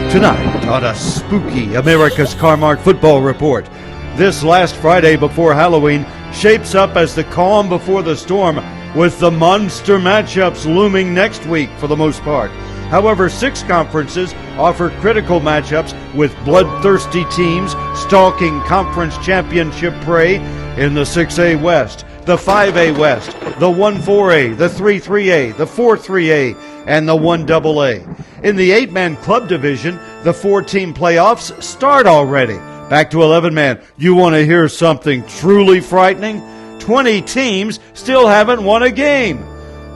Tonight on a spooky America's Car-Mart football report. This last Friday before Halloween shapes up as the calm before the storm, with the monster matchups looming next week for the most part. However, 6 conferences offer critical matchups with bloodthirsty teams stalking conference championship prey in the 6A West, the 5A West, the 1-4A, the 3-3A, the 4-3A, and the 1AA. In the 8-man club division, the 4-team playoffs start already. Back to 11-man. You want to hear something truly frightening? 20 teams still haven't won a game.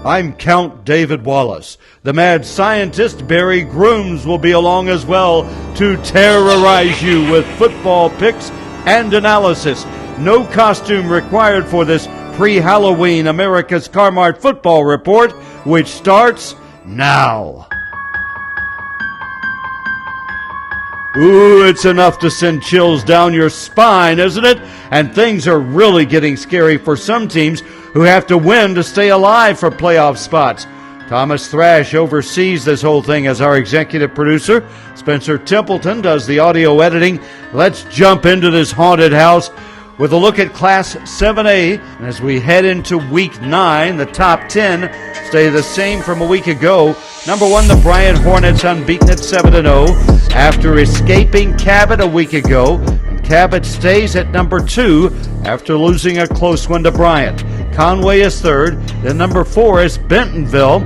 I'm Count David Wallace. The mad scientist Barry Grooms will be along as well to terrorize you with football picks and analysis. No costume required for this pre-Halloween America's Car-Mart football report, which starts now. Ooh, it's enough to send chills down your spine, isn't it? And things are really getting scary for some teams who have to win to stay alive for playoff spots. Thomas Thrash oversees this whole thing as our executive producer. Spencer Templeton does the audio editing. Let's jump into this haunted house with a look at Class 7A. And as we head into Week 9, the top 10 stay the same from a week ago. Number 1, the Bryant Hornets, unbeaten at 7-0 after escaping Cabot a week ago. And Cabot stays at number 2 after losing a close one to Bryant. Conway is 3rd. Then number 4 is Bentonville.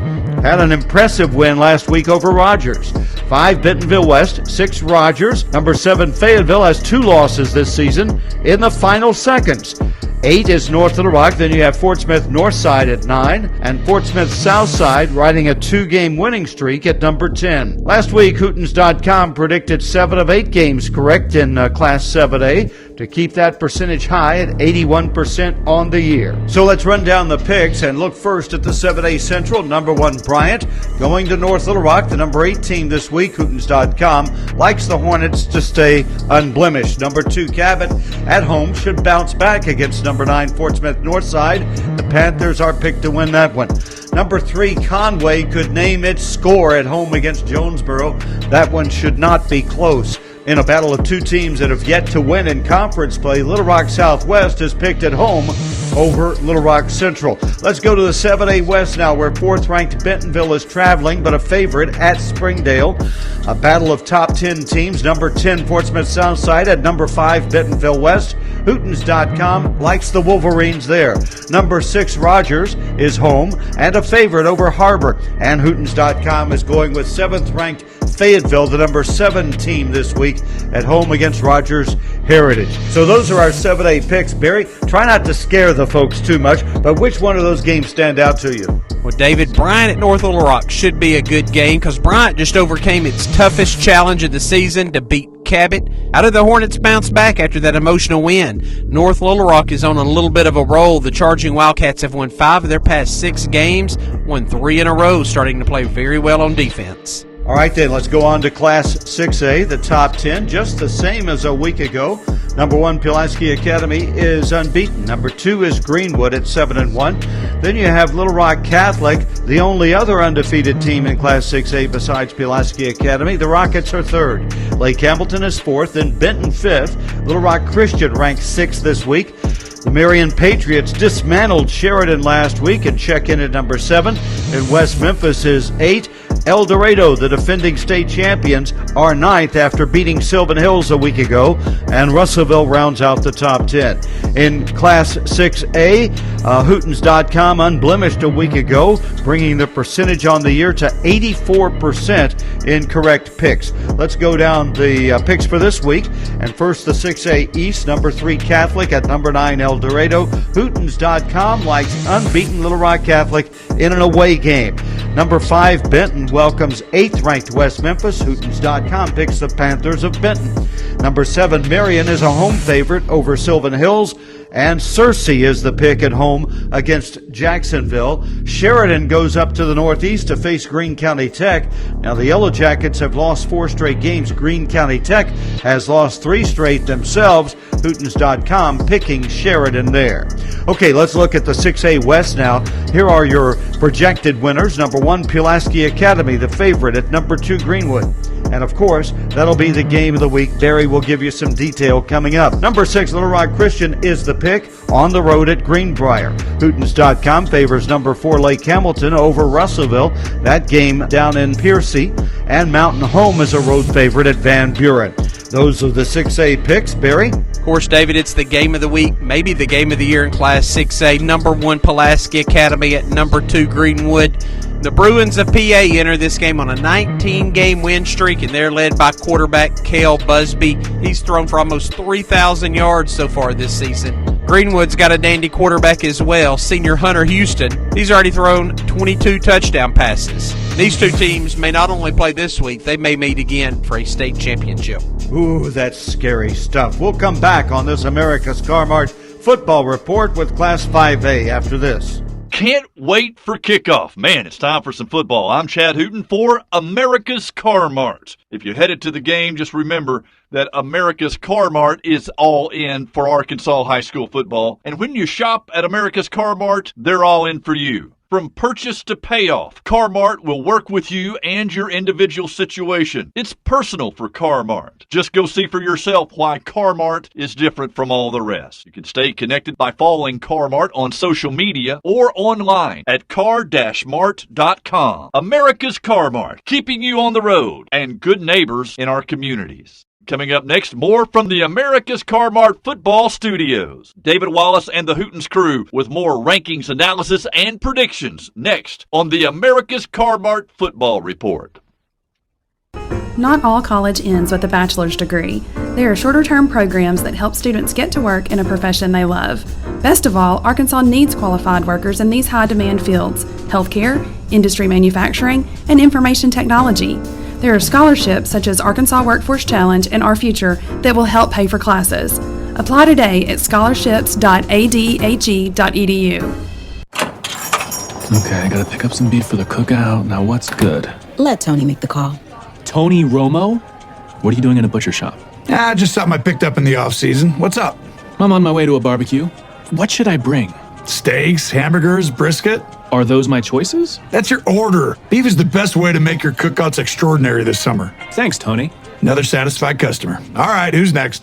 Had an impressive win last week over Rogers. 5, Bentonville West, 6, Rogers. Number 7, Fayetteville has 2 losses this season in the final seconds. 8 is North Little Rock. Then you have Fort Smith Northside at 9, and Fort Smith Southside riding a 2-game winning streak at number 10. Last week, Hootens.com predicted 7 of 8 games correct in Class 7A to keep that percentage high at 81% on the year. So let's run down the picks and look first at the 7A Central. Number 1, Bryant, going to North Little Rock. The number 8 team this week, Hootens.com, likes the Hornets to stay unblemished. Number 2, Cabot, at home, should bounce back against number 9, Fort Smith Northside. The Panthers are picked to win that one. Number 3, Conway, could name its score at home against Jonesboro. That one should not be close. In a battle of 2 teams that have yet to win in conference play, Little Rock Southwest is picked at home over Little Rock Central. Let's go to the 7A West now, where 4th-ranked Bentonville is traveling, but a favorite at Springdale. A battle of top 10 teams. Number 10, Fort Smith Southside at number 5, Bentonville West. Hootens.com likes the Wolverines there. Number 6, Rogers, is home and a favorite over Harbor. And Hootens.com is going with 7th-ranked Fayetteville, the number 7 team this week, at home against Rogers Heritage. So those are our 7A picks. Barry, try not to scare the folks too much, but which one of those games stand out to you? Well, David, Bryant at North Little Rock should be a good game because Bryant just overcame its toughest challenge of the season to beat Cabot. How did the Hornets bounce back after that emotional win? North Little Rock is on a little bit of a roll. The Charging Wildcats have won 5 of their past 6 games, won 3 in a row, starting to play very well on defense. All right, then, let's go on to Class 6A, the top 10, just the same as a week ago. Number 1, Pulaski Academy, is unbeaten. Number 2 is Greenwood at 7-1. Then you have Little Rock Catholic, the only other undefeated team in Class 6A besides Pulaski Academy. The Rockets are 3rd. Lake Hamilton is 4th, then Benton 5th. Little Rock Christian ranked 6th this week. The Marion Patriots dismantled Sheridan last week and check in at number 7. And West Memphis is 8. El Dorado, the defending state champions, are 9th after beating Sylvan Hills a week ago, and Russellville rounds out the top 10. In Class 6A, Hootens.com unblemished a week ago, bringing the percentage on the year to 84% in correct picks. Let's go down the picks for this week, and first the 6A East, number 3 Catholic at number 9 El Dorado. Hootens.com likes unbeaten Little Rock Catholic in an away game. Number 5 Benton welcomes 8th-ranked West Memphis. Hootens.com picks the Panthers of Benton. Number 7, Marion, is a home favorite over Sylvan Hills. And Searcy is the pick at home against Jacksonville. Sheridan goes up to the northeast to face Greene County Tech. Now, the Yellow Jackets have lost 4 straight games. Greene County Tech has lost 3 straight themselves. Hootens.com picking Sheridan there. Okay, let's look at the 6A West now. Here are your projected winners. Number 1, Pulaski Academy, the favorite at number 2, Greenwood. And of course, that'll be the game of the week. Barry will give you some detail coming up. Number 6, Little Rock Christian is the pick on the road at Greenbrier. Hootens.com favors number 4 Lake Hamilton over Russellville. That game down in Piercy. And Mountain Home is a road favorite at Van Buren. Those are the 6A picks. Barry? Of course, David, it's the game of the week, maybe the game of the year in Class 6A. Number 1 Pulaski Academy at number 2 Greenwood. The Bruins of PA enter this game on a 19-game win streak, and they're led by quarterback Cale Busby. He's thrown for almost 3,000 yards so far this season. Greenwood's got a dandy quarterback as well, senior Hunter Houston. He's already thrown 22 touchdown passes. These two teams may not only play this week, they may meet again for a state championship. Ooh, that's scary stuff. We'll come back on this America's Car-Mart football report with Class 5A after this. Can't wait for kickoff. Man, it's time for some football. I'm Chad Hooten for America's Car-Mart. If you're headed to the game, just remember that America's Car-Mart is all in for Arkansas high school football. And when you shop at America's Car-Mart, they're all in for you. From purchase to payoff, Car-Mart will work with you and your individual situation. It's personal for Car-Mart. Just go see for yourself why Car-Mart is different from all the rest. You can stay connected by following Car-Mart on social media or online at car-mart.com. America's Car-Mart, keeping you on the road and good neighbors in our communities. Coming up next, more from the America's Car-Mart football studios. David Wallace and the Hootens crew with more rankings, analysis, and predictions next on the America's Car-Mart football report. Not all college ends with a bachelor's degree. There are shorter-term programs that help students get to work in a profession they love. Best of all, Arkansas needs qualified workers in these high-demand fields: healthcare, industry manufacturing, and information technology. There are scholarships such as Arkansas Workforce Challenge and Our Future that will help pay for classes. Apply today at scholarships.adhe.edu. Okay, I gotta pick up some beef for the cookout. Now what's good? Let Tony make the call. Tony Romo? What are you doing in a butcher shop? Just something I picked up in the off-season. What's up? I'm on my way to a barbecue. What should I bring? Steaks, hamburgers, brisket? Are those my choices? That's your order. Beef is the best way to make your cookouts extraordinary this summer. Thanks, Tony. Another satisfied customer. All right, who's next?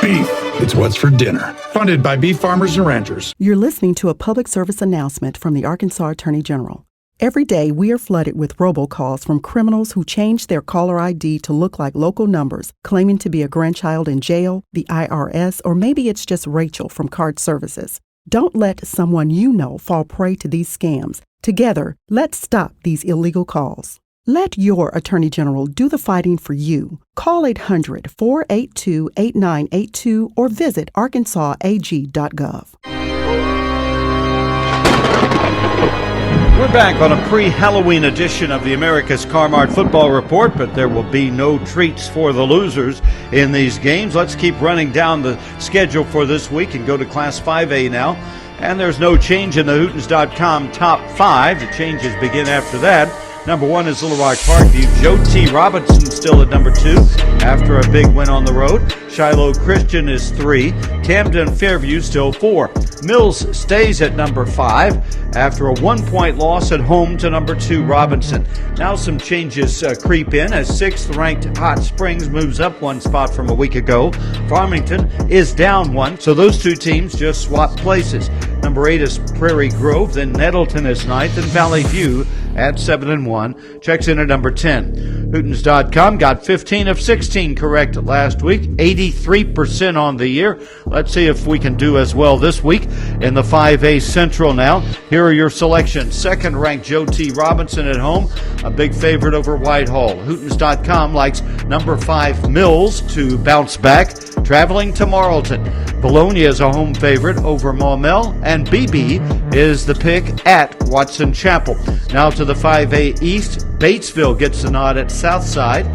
Beef. It's what's for dinner. Funded by beef farmers and ranchers. You're listening to a public service announcement from the Arkansas Attorney General. Every day, we are flooded with robocalls from criminals who change their caller ID to look like local numbers, claiming to be a grandchild in jail, the IRS, or maybe it's just Rachel from Card Services. Don't let someone you know fall prey to these scams. Together, let's stop these illegal calls. Let your Attorney General do the fighting for you. Call 800-482-8982 or visit arkansasag.gov. We're back on a pre-Halloween edition of the America's Car-Mart football report, but there will be no treats for the losers in these games. Let's keep running down the schedule for this week and go to Class 5A now. And there's no change in the Hootens.com top 5. The changes begin after that. Number 1 is Little Rock Parkview. Joe T. Robinson still at number 2 after a big win on the road. Shiloh Christian is 3. Camden Fairview still 4. Mills stays at number 5 after a 1-point loss at home to number 2 Robinson. Now some changes creep in as 6th ranked Hot Springs moves up 1 spot from a week ago. Farmington is down 1, so those two teams just swap places. Number 8 is Prairie Grove, then Nettleton is 9th, and Valley View at 7-1 checks in at number 10. Hootens.com got 15 of 16 correct last week, 83% on the year. Let's see if we can do as well this week in the 5A Central now. Here are your selections. 2nd ranked Joe T. Robinson at home, a big favorite over Whitehall. Hootens.com likes number 5 Mills to bounce back, traveling to Marlton. Bologna is a home favorite over Maumelle, and BB is the pick at Watson Chapel. Now to the 5A East. Batesville gets the nod at Southside.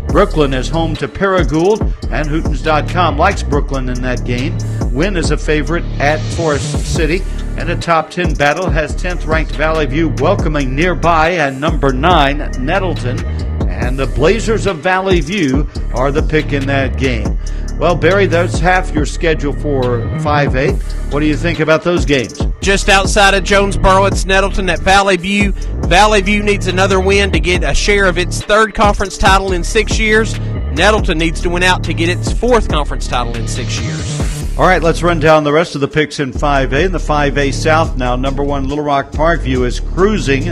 Brooklyn is home to Paragould, and Hootens.com likes Brooklyn in that game. Wynn is a favorite at Forest City, and a top 10 battle has 10th ranked Valley View welcoming nearby and number 9 Nettleton. And the Blazers of Valley View are the pick in that game. Well, Barry, that's half your schedule for 5A. What do you think about those games? Just outside of Jonesboro, it's Nettleton at Valley View. Valley View needs another win to get a share of its third conference title in 6 years. Nettleton needs to win out to get its fourth conference title in 6 years. All right, let's run down the rest of the picks in 5A. In the 5A South now, number 1 Little Rock Parkview is cruising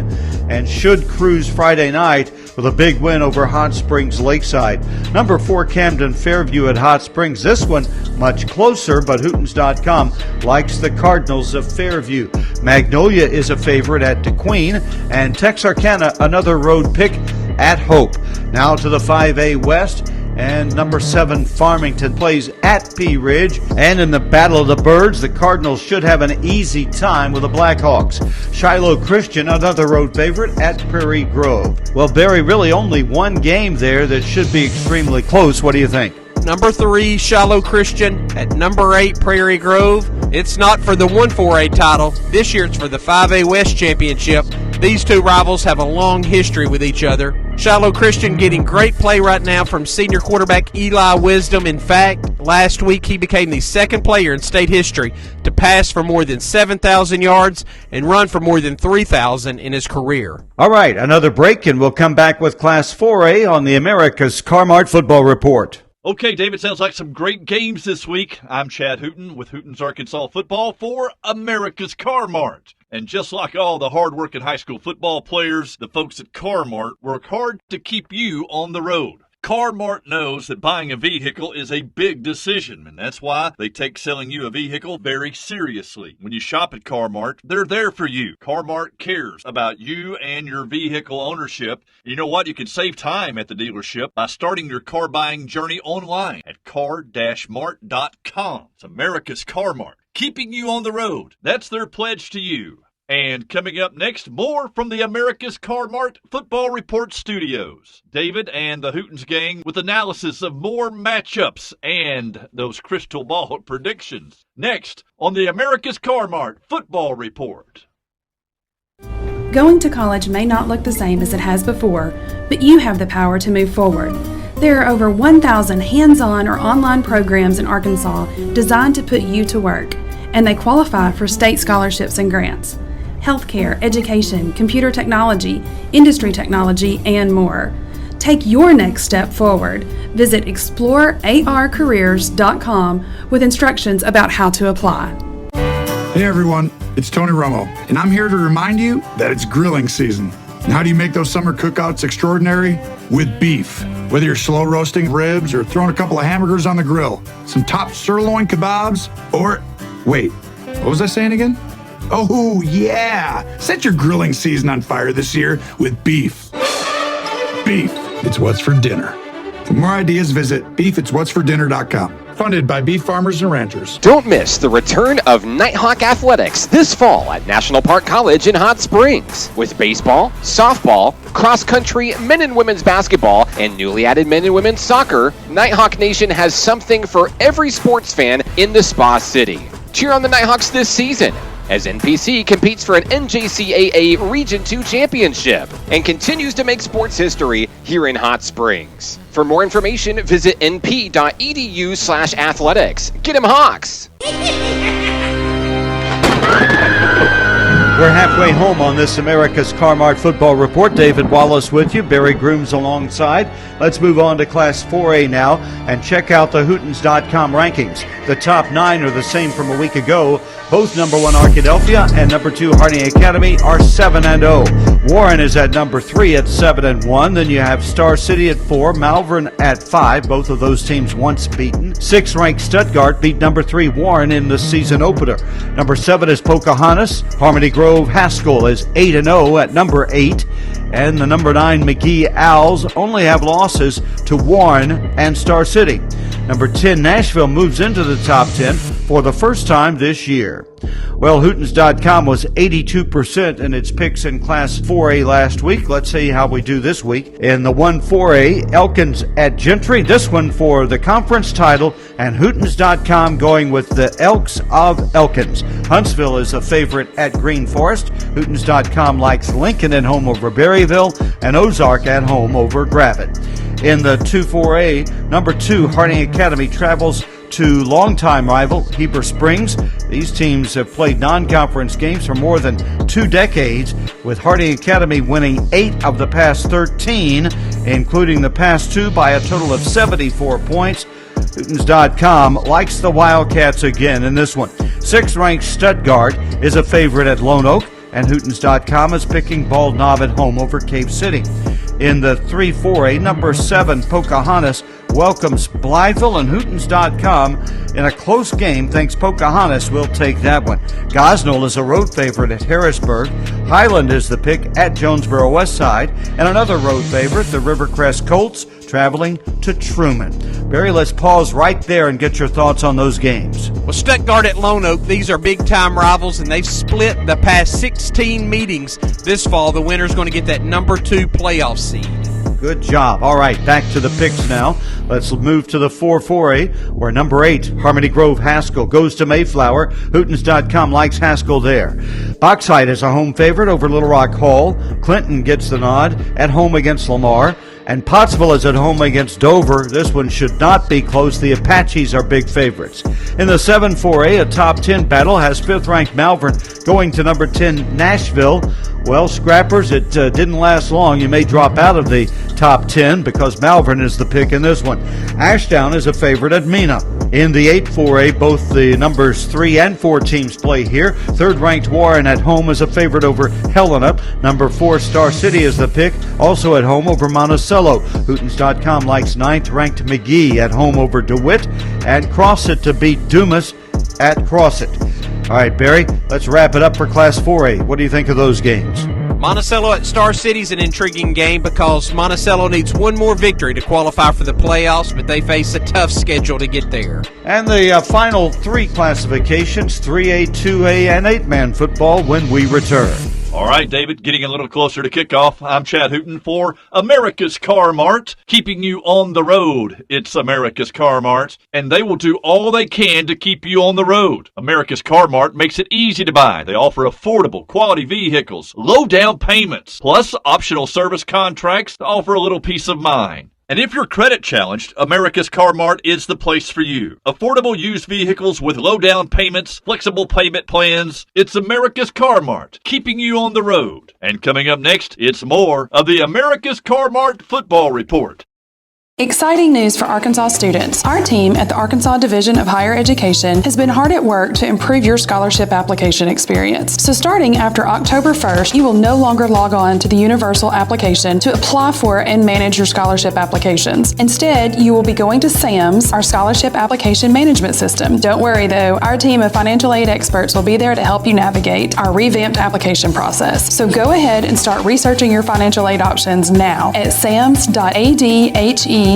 and should cruise Friday night with a big win over Hot Springs Lakeside. Number 4 Camden Fairview at Hot Springs. This one much closer, but Hootens.com likes the Cardinals of Fairview. Magnolia is a favorite at DeQueen, and Texarkana another road pick at Hope. Now to the 5A West. And number 7 Farmington plays at Pea Ridge. And in the Battle of the Birds, the Cardinals should have an easy time with the Blackhawks. Shiloh Christian, another road favorite, at Prairie Grove. Well, Barry, really only one game there that should be extremely close. What do you think? Number 3, Shiloh Christian. At number 8, Prairie Grove. It's not for the 1-4A title. This year it's for the 5A West Championship. These two rivals have a long history with each other. Shiloh Christian getting great play right now from senior quarterback Eli Wisdom. In fact, last week he became the second player in state history to pass for more than 7,000 yards and run for more than 3,000 in his career. All right, another break, and we'll come back with Class 4A on the America's Car-Mart Football Report. Okay, David, sounds like some great games this week. I'm Chad Hooten with Hooten's Arkansas Football for America's Car-Mart. And just like all the hard-working high school football players, the folks at Car-Mart work hard to keep you on the road. Car-Mart knows that buying a vehicle is a big decision, and that's why they take selling you a vehicle very seriously. When you shop at Car-Mart, they're there for you. Car-Mart cares about you and your vehicle ownership. You know what? You can save time at the dealership by starting your car buying journey online at car-mart.com. It's America's Car-Mart, keeping you on the road. That's their pledge to you. And coming up next, more from the America's Car-Mart Football Report studios. David and the Hootens gang with analysis of more matchups and those crystal ball predictions. Next on the America's Car-Mart Football Report. Going to college may not look the same as it has before, but you have the power to move forward. There are over 1,000 hands-on or online programs in Arkansas designed to put you to work, and they qualify for state scholarships and grants. Healthcare, education, computer technology, industry technology, and more. Take your next step forward. Visit explorearcareers.com with instructions about how to apply. Hey everyone, it's Tony Romo, and I'm here to remind you that it's grilling season. And how do you make those summer cookouts extraordinary? With beef. Whether you're slow roasting ribs or throwing a couple of hamburgers on the grill, some top sirloin kebabs, or, wait, what was I saying again? Oh, yeah! Set your grilling season on fire this year with beef. Beef, it's what's for dinner. For more ideas, visit beefitswhatsfordinner.com. Funded by beef farmers and ranchers. Don't miss the return of Nighthawk Athletics this fall at National Park College in Hot Springs. With baseball, softball, cross country, men and women's basketball, and newly added men and women's soccer, Nighthawk Nation has something for every sports fan in the Spa City. Cheer on the Nighthawks this season as NPC competes for an NJCAA Region 2 championship and continues to make sports history here in Hot Springs. For more information, visit np.edu/athletics. Get 'em Hawks! We're halfway home on this America's Car-Mart Football Report. David Wallace with you, Barry Grooms alongside. Let's move on to Class 4A now and check out the Hootens.com rankings. The top 9 are the same from a week ago. Both number 1 Arkadelphia and number 2 Harding Academy are 7-0. Warren is at number 3 at 7-1. Then you have Star City at 4, Malvern at 5. Both of those teams once beaten. 6th ranked Stuttgart beat number 3 Warren in the season opener. Number 7 is Pocahontas. Harmony Grove Haskell is 8-0 at number 8. And the number 9 McGee Owls only have losses to Warren and Star City. Number 10 Nashville moves into the top 10 for the first time this year. Well, Hootens.com was 82% in its picks in Class 4A last week. Let's see how we do this week. In the 1-4A, Elkins at Gentry. This one for the conference title, and Hootens.com going with the Elks of Elkins. Huntsville is a favorite at Green Forest. Hootens.com likes Lincoln at home over Berryville, and Ozark at home over Gravette. In the 2-4A, number 2 Harding Academy travels to longtime rival Heber Springs. These teams have played non-conference games for more than 2 decades, with Harding Academy winning 8 of the past 13, including the past 2 by a total of 74 points. Hootens.com likes the Wildcats again in this one. 6th-ranked Stuttgart is a favorite at Lone Oak, and Hootens.com is picking Bald Knob at home over Cave City. In the 3-4A, number 7 Pocahontas welcomes Blytheville, and Hootens.com in a close game thinks Pocahontas will take that one. Gosnell is a road favorite at Harrisburg. Highland is the pick at Jonesboro West Side, and another road favorite, the Rivercrest Colts, traveling to Truman. Barry, let's pause right there and get your thoughts on those games. Well, Stuttgart at Lone Oak, these are big-time rivals, and they've split the past 16 meetings this fall. The winner's going to get that number 2 playoff seed. Good job. All right, back to the picks now. Let's move to the 4-4A, where number 8, Harmony Grove Haskell, goes to Mayflower. Hootens.com likes Haskell there. Bauxite is a home favorite over Little Rock Hall. Clinton gets the nod at home against Lamar. And Pottsville is at home against Dover. This one should not be close. The Apaches are big favorites. In the 7-4A, a top 10 battle has 5th-ranked Malvern going to number 10 Nashville. Well, Scrappers, it didn't last long. You may drop out of the top 10 because Malvern is the pick in this one. Ashdown is a favorite at Mena. In the 8-4A, both the numbers 3 and 4 teams play here. 3rd-ranked Warren at home is a favorite over Helena. Number 4 Star City is the pick, also at home over Monticello. Hootens.com likes 9th-ranked McGee at home over DeWitt, and Crossit to beat Dumas at Crossit. All right, Barry, let's wrap it up for Class 4A. What do you think of those games? Monticello at Star City is an intriguing game because Monticello needs one more victory to qualify for the playoffs, but they face a tough schedule to get there. And the final 3 classifications, 3A, 2A, and 8-man football when we return. All right, David, getting a little closer to kickoff. I'm Chad Hooten for America's Car-Mart, keeping you on the road. It's America's Car-Mart, and they will do all they can to keep you on the road. America's Car-Mart makes it easy to buy. They offer affordable, quality vehicles, low down payments, plus optional service contracts to offer a little peace of mind. And if you're credit challenged, America's Car-Mart is the place for you. Affordable used vehicles with low down payments, flexible payment plans. It's America's Car-Mart, keeping you on the road. And coming up next, it's more of the America's Car-Mart Football Report. Exciting news for Arkansas students. Our team at the Arkansas Division of Higher Education has been hard at work to improve your scholarship application experience. So starting after October 1st, you will no longer log on to the Universal application to apply for and manage your scholarship applications. Instead, you will be going to SAMS, our scholarship application management system. Don't worry though, our team of financial aid experts will be there to help you navigate our revamped application process. So go ahead and start researching your financial aid options now at sams.adhe.edu.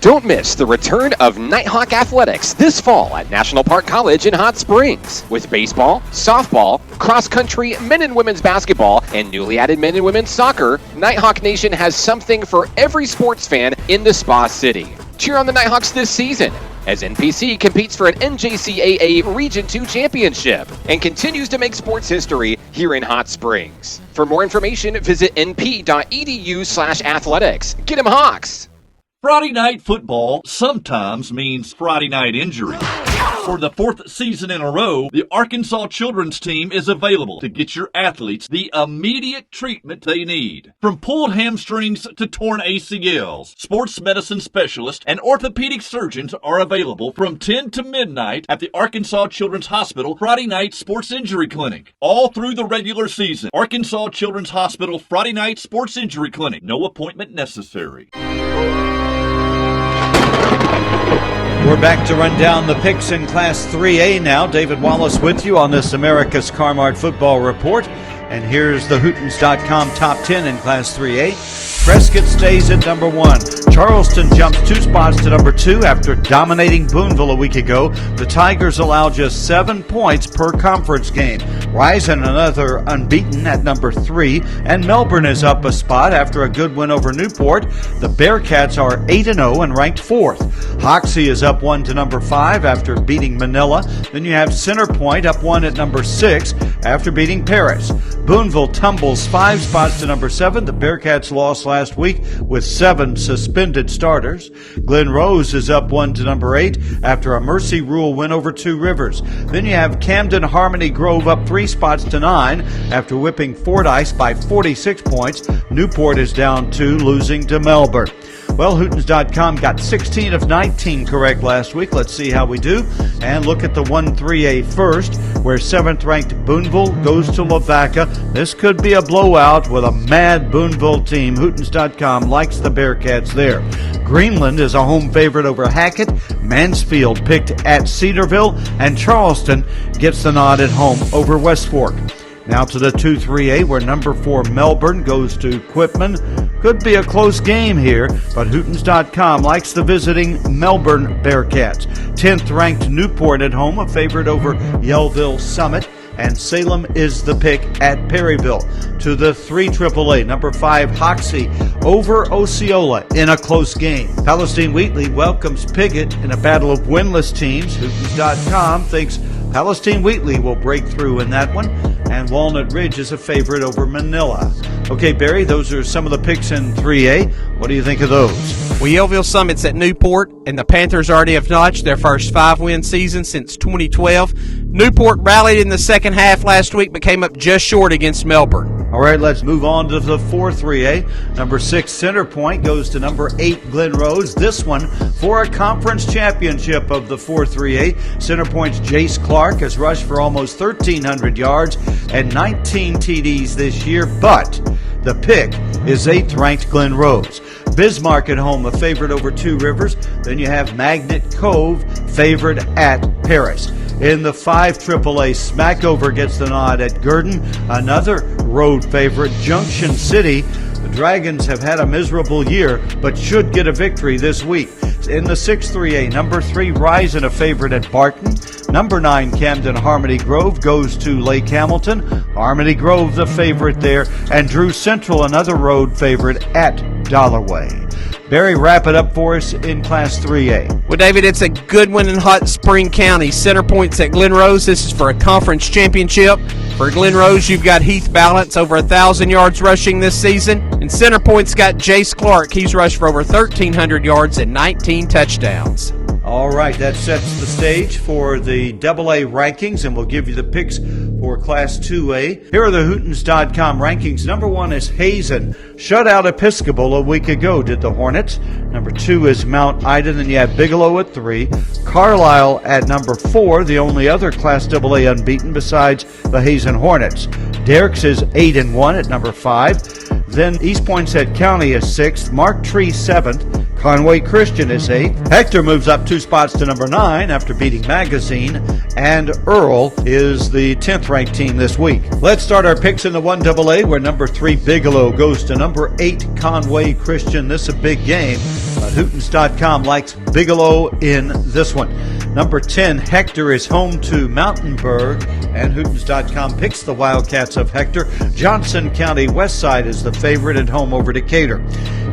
Don't miss the return of Nighthawk Athletics this fall at National Park College in Hot Springs. With baseball, softball, cross-country, men and women's basketball, and newly added men and women's soccer, Nighthawk Nation has something for every sports fan in the Spa City. Cheer on the Nighthawks this season as NPC competes for an NJCAA Region 2 championship and continues to make sports history here in Hot Springs. For more information, visit np.edu/athletics. Get 'em Hawks! Friday night football sometimes means Friday night injury. For the 4th season in a row, the Arkansas children's team is available to get your athletes the immediate treatment they need. From pulled hamstrings to torn ACLs, sports medicine specialists and orthopedic surgeons are available from 10 to midnight at the Arkansas Children's Hospital Friday Night Sports Injury Clinic. All through the regular season, Arkansas Children's Hospital Friday Night Sports Injury Clinic. No appointment necessary. We're back to run down the picks in Class 3A now. David Wallace with you on this America's Car-Mart Football Report. And here's the Hootens.com top 10 in Class 3A. Prescott stays at number 1. Charleston jumps 2 spots to number 2 after dominating Boonville a week ago. The Tigers allow just 7 points per conference game. Rising another unbeaten at number 3. And Melbourne is up a spot after a good win over Newport. The Bearcats are 8-0 and ranked 4th. Hoxie is up 1 to number 5 after beating Manila. Then you have Center Point up 1 at number 6 after beating Paris. Boonville tumbles 5 spots to number 7. The Bearcats lost last last week with 7 suspended starters. Glen Rose is up 1 to number 8 after a mercy rule win over Two Rivers. Then you have Camden Harmony Grove up 3 spots to 9 after whipping Fordyce by 46 points. Newport is down 2, losing to Melbourne. Well, Hootens.com got 16 of 19 correct last week. Let's see how we do. And look at the 1-3A first, where 7th-ranked Boonville goes to Lavaca. This could be a blowout with a mad Boonville team. Hootens.com likes the Bearcats there. Greenland is a home favorite over Hackett. Mansfield picked at Cedarville. And Charleston gets the nod at home over West Fork. Now to the 2-3A, where number 4 Melbourne goes to Quitman. Could be a close game here, but Hootens.com likes the visiting Melbourne Bearcats. 10th-ranked Newport at home, a favorite over Yellville Summit. And Salem is the pick at Perryville. To the 3 AAA, number 5 Hoxie over Osceola in a close game. Palestine Wheatley welcomes Piggott in a battle of winless teams. Hootens.com thinks Palestine Wheatley will break through in that one. And Walnut Ridge is a favorite over Manila. Okay, Barry, those are some of the picks in 3A. What do you think of those? Well, Yellville Summit's at Newport, and the Panthers already have notched their first 5-win season since 2012. Newport rallied in the second half last week, but came up just short against Melbourne. All right, let's move on to the 4-3A. Number 6 Center Point goes to number 8 Glen Rose. This one for a conference championship of the 4-3A. Center Point's Jace Clark has rushed for almost 1,300 yards and 19 TDs this year, but the pick is 8th-ranked Glen Rose. Bismarck at home, a favorite over Two Rivers. Then you have Magnet Cove, favorite at Paris. In the 5 AAA, Smackover gets the nod at Gurdon. Another road favorite, Junction City. The Dragons have had a miserable year, but should get a victory this week. In the 6-3A, number 3 Risen, a favorite at Barton. Number 9 Camden Harmony Grove goes to Lake Hamilton. Harmony Grove the favorite there. And Drew Central, another road favorite at Dollarway. Barry, wrap it up for us in Class 3A. Well, David, it's a good one in Hot Spring County. Center Point's at Glen Rose. This is for a conference championship. For Glen Rose, you've got Heath Balance, over 1,000 yards rushing this season. And Center Point's got Jace Clark. He's rushed for over 1,300 yards and 19 touchdowns. All right, that sets the stage for the AA rankings, and we'll give you the picks for Class 2A. Here are the Hootens.com rankings. Number 1 is Hazen. Shut out Episcopal a week ago, did the Hornets. Number 2 is Mount Ida, then you have Bigelow at 3. Carlisle at number 4, the only other Class AA unbeaten besides the Hazen Hornets. Derricks is 8-1 at number 5. Then East Poinsett County is 6th. Mark Tree 7th. Conway Christian is 8th. Hector moves up 2 spots to number 9 after beating Magazine. And Earl is the 10th-ranked team this week. Let's start our picks in the 1AA, where number 3 Bigelow goes to number 8 Conway Christian. This is a big game, but Hootens.com likes Bigelow in this one. Number 10 Hector is home to Mountainburg, and Hootens.com picks the Wildcats of Hector. Johnson County Westside is the favorite at home over Decatur.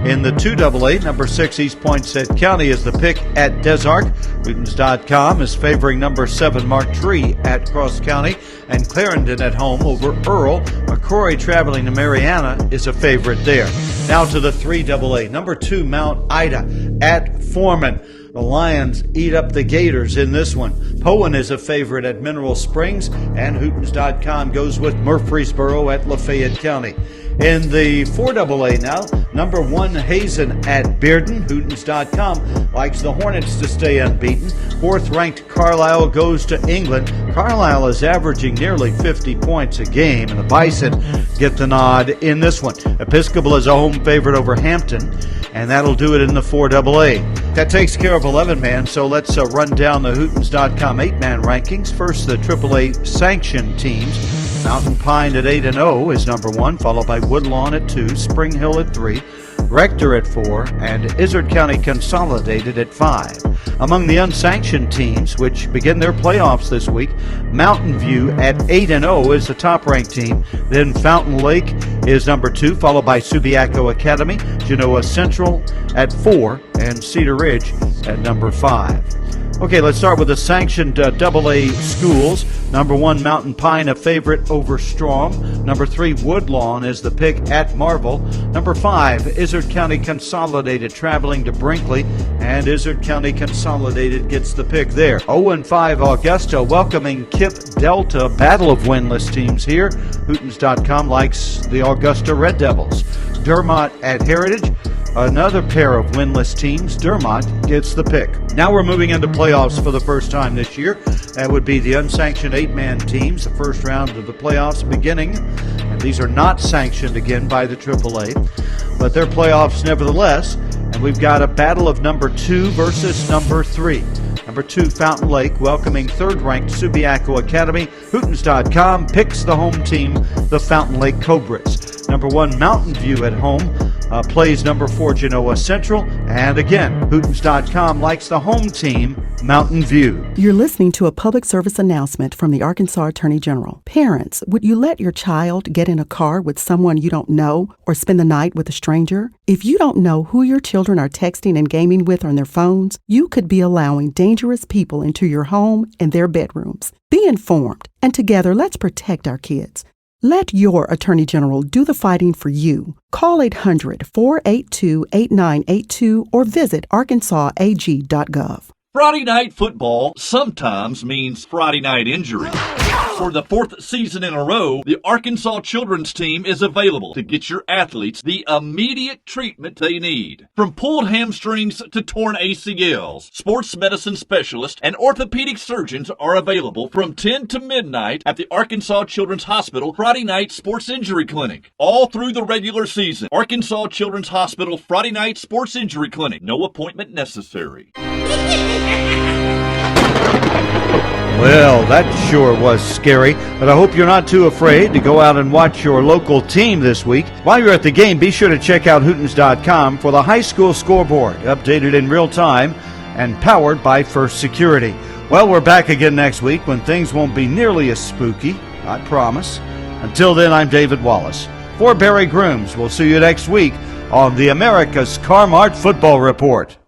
In the 2AA, number 6 East Poinsett County is the pick at Des Arc. Hootens.com is favoring number 7 Mark Tree at Cross County, and Clarendon at home over Earl. McCrory traveling to Mariana is a favorite there. Now to the 3AA, number 2 Mount Ida at Foreman. The Lions eat up the Gators in this one. Poen is a favorite at Mineral Springs, and Hootens.com goes with Murfreesboro at Lafayette County. In the 4AA now, number 1 Hazen at Bearden. Hootens.com likes the Hornets to stay unbeaten. 4th-ranked Carlisle goes to England. Carlisle is averaging nearly 50 points a game, and the Bison get the nod in this one. Episcopal is a home favorite over Hampton, and that'll do it in the 4AA. That takes care of 11-man, so let's run down the Hootens.com 8-man rankings. First, the AAA sanctioned teams. Mountain Pine at 8-0 is number 1, followed by Woodlawn at 2, Spring Hill at 3, Rector at 4, and Izard County Consolidated at 5. Among the unsanctioned teams, which begin their playoffs this week, Mountain View at 8-0 is the top-ranked team. Then Fountain Lake is number 2, followed by Subiaco Academy, Genoa Central at 4, and Cedar Ridge at number 5. Okay, let's start with the sanctioned AA schools. Number 1, Mountain Pine, a favorite over Strom. Number 3, Woodlawn is the pick at Marvel. Number 5, Izard County Consolidated traveling to Brinkley, and Izard County Consolidated gets the pick there. 0-5, Augusta welcoming Kip Delta. Battle of winless teams here. Hootens.com likes the Augusta Red Devils. Dermott at Heritage, another pair of winless teams. Dermott gets the pick. Now we're moving into playoffs for the first time this year. That would be the unsanctioned 8-man teams, the first round of the playoffs beginning. And these are not sanctioned again by the AAA, but they're playoffs nevertheless. And we've got a battle of number 2 versus number 3. Number 2, Fountain Lake, welcoming third-ranked Subiaco Academy. Hootens.com picks the home team, the Fountain Lake Cobras. Number 1, Mountain View at home plays number 4, Genoa Central. And again, Hootens.com likes the home team, Mountain View. You're listening to a public service announcement from the Arkansas Attorney General. Parents, would you let your child get in a car with someone you don't know or spend the night with a stranger? If you don't know who your children are texting and gaming with on their phones, you could be allowing dangerous people into your home and their bedrooms. Be informed, and together let's protect our kids. Let your Attorney General do the fighting for you. Call 800-482-8982 or visit arkansasag.gov. Friday night football sometimes means Friday night injury. For the 4th season in a row, the Arkansas children's team is available to get your athletes the immediate treatment they need. From pulled hamstrings to torn ACLs, sports medicine specialists and orthopedic surgeons are available from 10 to midnight at the Arkansas Children's Hospital Friday Night Sports Injury Clinic. All through the regular season, Arkansas Children's Hospital Friday Night Sports Injury Clinic. No appointment necessary. Well, that sure was scary, but I hope you're not too afraid to go out and watch your local team this week. While you're at the game, be sure to check out Hootens.com for the high school scoreboard, updated in real time and powered by First Security. Well, we're back again next week when things won't be nearly as spooky, I promise. Until then, I'm David Wallace. For Barry Grooms, we'll see you next week on the America's Car-Mart Football Report.